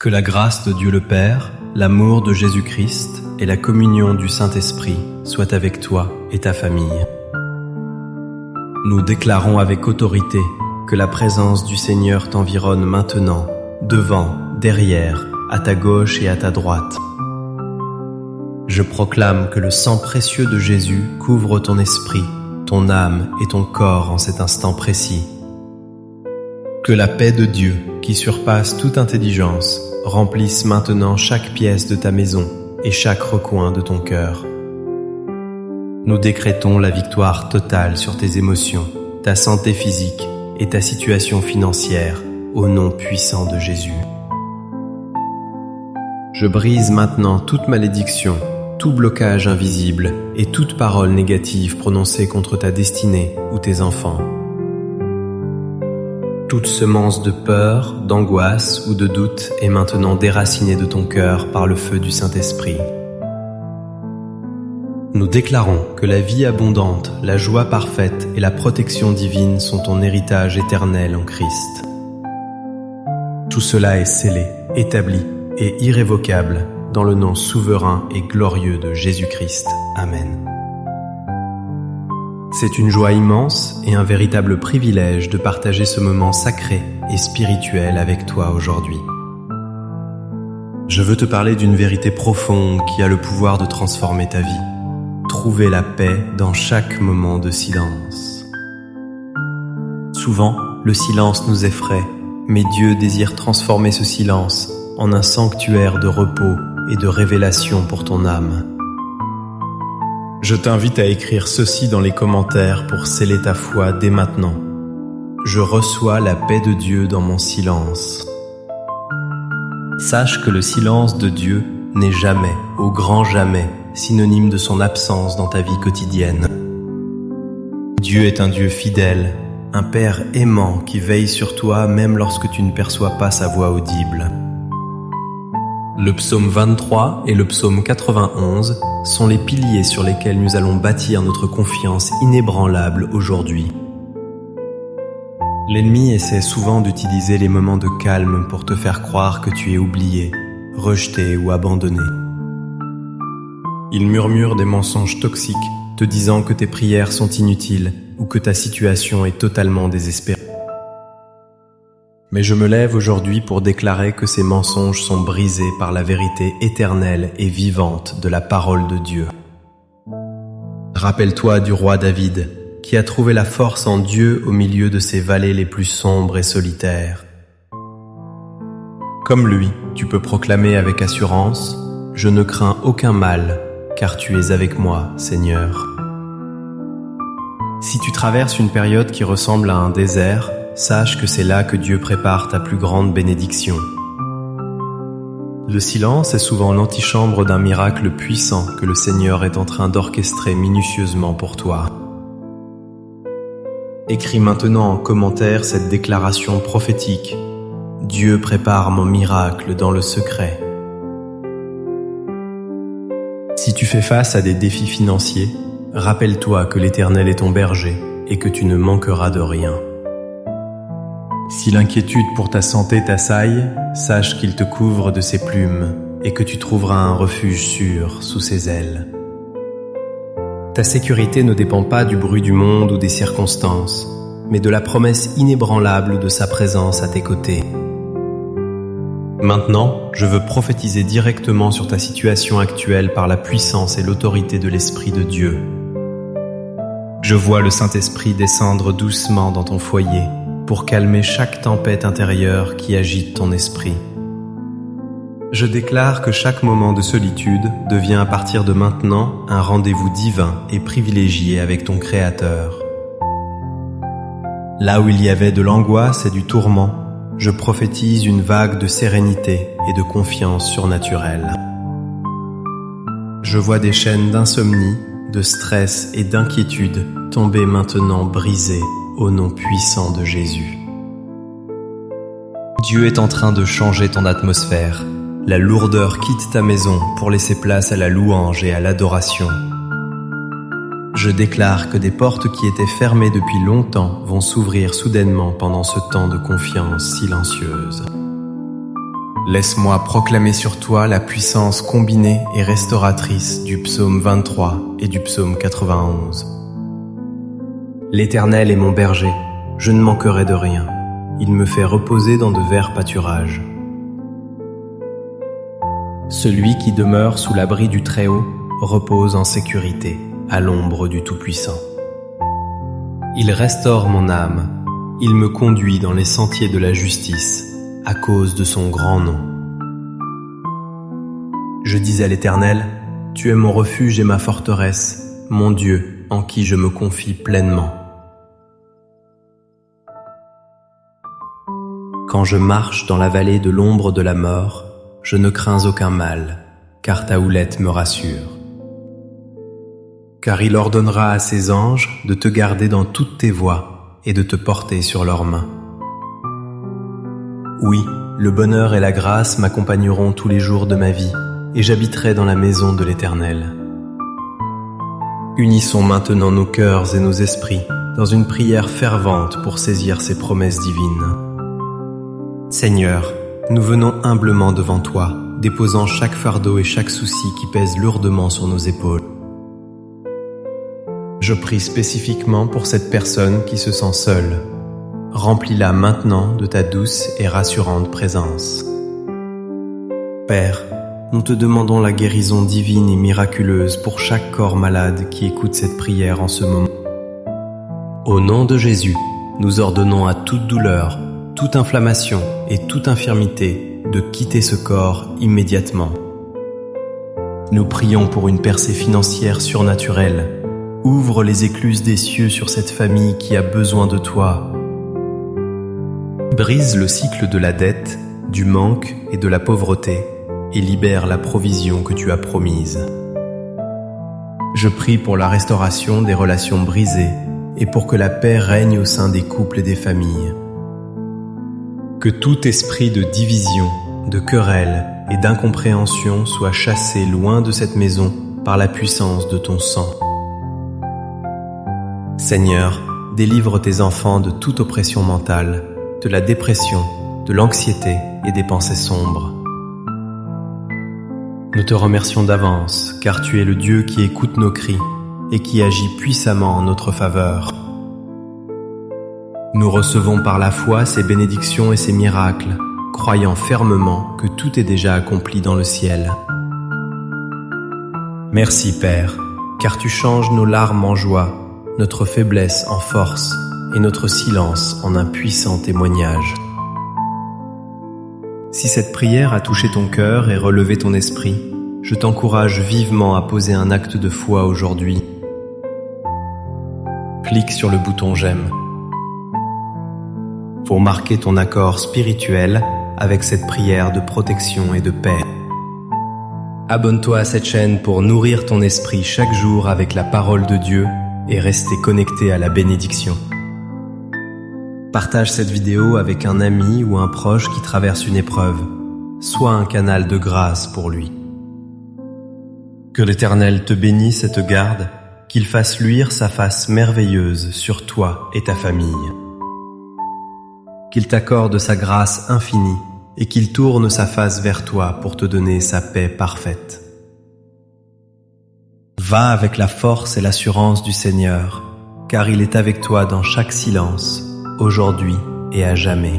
Que la grâce de Dieu le Père, l'amour de Jésus-Christ et la communion du Saint-Esprit soient avec toi et ta famille. Nous déclarons avec autorité que la présence du Seigneur t'environne maintenant, devant, derrière, à ta gauche et à ta droite. Je proclame que le sang précieux de Jésus couvre ton esprit, ton âme et ton corps en cet instant précis. Que la paix de Dieu, qui surpasse toute intelligence, remplisse maintenant chaque pièce de ta maison et chaque recoin de ton cœur. Nous décrétons la victoire totale sur tes émotions, ta santé physique et ta situation financière au nom puissant de Jésus. Je brise maintenant toute malédiction, tout blocage invisible et toute parole négative prononcée contre ta destinée ou tes enfants. Toute semence de peur, d'angoisse ou de doute est maintenant déracinée de ton cœur par le feu du Saint-Esprit. Nous déclarons que la vie abondante, la joie parfaite et la protection divine sont ton héritage éternel en Christ. Tout cela est scellé, établi et irrévocable dans le nom souverain et glorieux de Jésus-Christ. Amen. C'est une joie immense et un véritable privilège de partager ce moment sacré et spirituel avec toi aujourd'hui. Je veux te parler d'une vérité profonde qui a le pouvoir de transformer ta vie. Trouver la paix dans chaque moment de silence. Souvent, le silence nous effraie, mais Dieu désire transformer ce silence en un sanctuaire de repos et de révélation pour ton âme. Je t'invite à écrire ceci dans les commentaires pour sceller ta foi dès maintenant. Je reçois la paix de Dieu dans mon silence. Sache que le silence de Dieu n'est jamais, au grand jamais, synonyme de son absence dans ta vie quotidienne. Dieu est un Dieu fidèle, un Père aimant qui veille sur toi même lorsque tu ne perçois pas sa voix audible. Le psaume 23 et le psaume 91 sont les piliers sur lesquels nous allons bâtir notre confiance inébranlable aujourd'hui. L'ennemi essaie souvent d'utiliser les moments de calme pour te faire croire que tu es oublié, rejeté ou abandonné. Il murmure des mensonges toxiques, te disant que tes prières sont inutiles ou que ta situation est totalement désespérée. Mais je me lève aujourd'hui pour déclarer que ces mensonges sont brisés par la vérité éternelle et vivante de la parole de Dieu. Rappelle-toi du roi David, qui a trouvé la force en Dieu au milieu de ses vallées les plus sombres et solitaires. Comme lui, tu peux proclamer avec assurance « Je ne crains aucun mal, car tu es avec moi, Seigneur. » Si tu traverses une période qui ressemble à un désert, sache que c'est là que Dieu prépare ta plus grande bénédiction. Le silence est souvent l'antichambre d'un miracle puissant que le Seigneur est en train d'orchestrer minutieusement pour toi. Écris maintenant en commentaire cette déclaration prophétique. Dieu prépare mon miracle dans le secret. Si tu fais face à des défis financiers, rappelle-toi que l'Éternel est ton berger et que tu ne manqueras de rien. Si l'inquiétude pour ta santé t'assaille, sache qu'il te couvre de ses plumes et que tu trouveras un refuge sûr sous ses ailes. Ta sécurité ne dépend pas du bruit du monde ou des circonstances, mais de la promesse inébranlable de sa présence à tes côtés. Maintenant, je veux prophétiser directement sur ta situation actuelle par la puissance et l'autorité de l'Esprit de Dieu. Je vois le Saint-Esprit descendre doucement dans ton foyer pour calmer chaque tempête intérieure qui agite ton esprit. Je déclare que chaque moment de solitude devient à partir de maintenant un rendez-vous divin et privilégié avec ton Créateur. Là où il y avait de l'angoisse et du tourment, je prophétise une vague de sérénité et de confiance surnaturelle. Je vois des chaînes d'insomnie, de stress et d'inquiétude tomber maintenant brisées au nom puissant de Jésus. Dieu est en train de changer ton atmosphère. La lourdeur quitte ta maison pour laisser place à la louange et à l'adoration. Je déclare que des portes qui étaient fermées depuis longtemps vont s'ouvrir soudainement pendant ce temps de confiance silencieuse. Laisse-moi proclamer sur toi la puissance combinée et restauratrice du psaume 23 et du psaume 91. L'Éternel est mon berger, je ne manquerai de rien. Il me fait reposer dans de verts pâturages. Celui qui demeure sous l'abri du Très-Haut repose en sécurité, à l'ombre du Tout-Puissant. Il restaure mon âme, il me conduit dans les sentiers de la justice, à cause de son grand nom. Je dis à l'Éternel, tu es mon refuge et ma forteresse, mon Dieu, en qui je me confie pleinement. Quand je marche dans la vallée de l'ombre de la mort, je ne crains aucun mal, car ta houlette me rassure. Car il ordonnera à ses anges de te garder dans toutes tes voies et de te porter sur leurs mains. Oui, le bonheur et la grâce m'accompagneront tous les jours de ma vie, et j'habiterai dans la maison de l'Éternel. Unissons maintenant nos cœurs et nos esprits dans une prière fervente pour saisir ces promesses divines. Seigneur, nous venons humblement devant toi, déposant chaque fardeau et chaque souci qui pèse lourdement sur nos épaules. Je prie spécifiquement pour cette personne qui se sent seule. Remplis-la maintenant de ta douce et rassurante présence. Père, nous te demandons la guérison divine et miraculeuse pour chaque corps malade qui écoute cette prière en ce moment. Au nom de Jésus, nous ordonnons à toute douleur, toute inflammation et toute infirmité de quitter ce corps immédiatement. Nous prions pour une percée financière surnaturelle. Ouvre les écluses des cieux sur cette famille qui a besoin de toi. Brise le cycle de la dette, du manque et de la pauvreté et libère la provision que tu as promise. Je prie pour la restauration des relations brisées et pour que la paix règne au sein des couples et des familles. Que tout esprit de division, de querelle et d'incompréhension soit chassé loin de cette maison par la puissance de ton sang. Seigneur, délivre tes enfants de toute oppression mentale, de la dépression, de l'anxiété et des pensées sombres. Nous te remercions d'avance, car tu es le Dieu qui écoute nos cris et qui agit puissamment en notre faveur. Nous recevons par la foi ces bénédictions et ces miracles, croyant fermement que tout est déjà accompli dans le ciel. Merci Père, car tu changes nos larmes en joie, notre faiblesse en force et notre silence en un puissant témoignage. Si cette prière a touché ton cœur et relevé ton esprit, je t'encourage vivement à poser un acte de foi aujourd'hui. Clique sur le bouton j'aime pour marquer ton accord spirituel avec cette prière de protection et de paix. Abonne-toi à cette chaîne pour nourrir ton esprit chaque jour avec la parole de Dieu et rester connecté à la bénédiction. Partage cette vidéo avec un ami ou un proche qui traverse une épreuve. Sois un canal de grâce pour lui. Que l'Éternel te bénisse et te garde, qu'il fasse luire sa face merveilleuse sur toi et ta famille. Qu'il t'accorde sa grâce infinie et qu'il tourne sa face vers toi pour te donner sa paix parfaite. Va avec la force et l'assurance du Seigneur, car il est avec toi dans chaque silence, aujourd'hui et à jamais.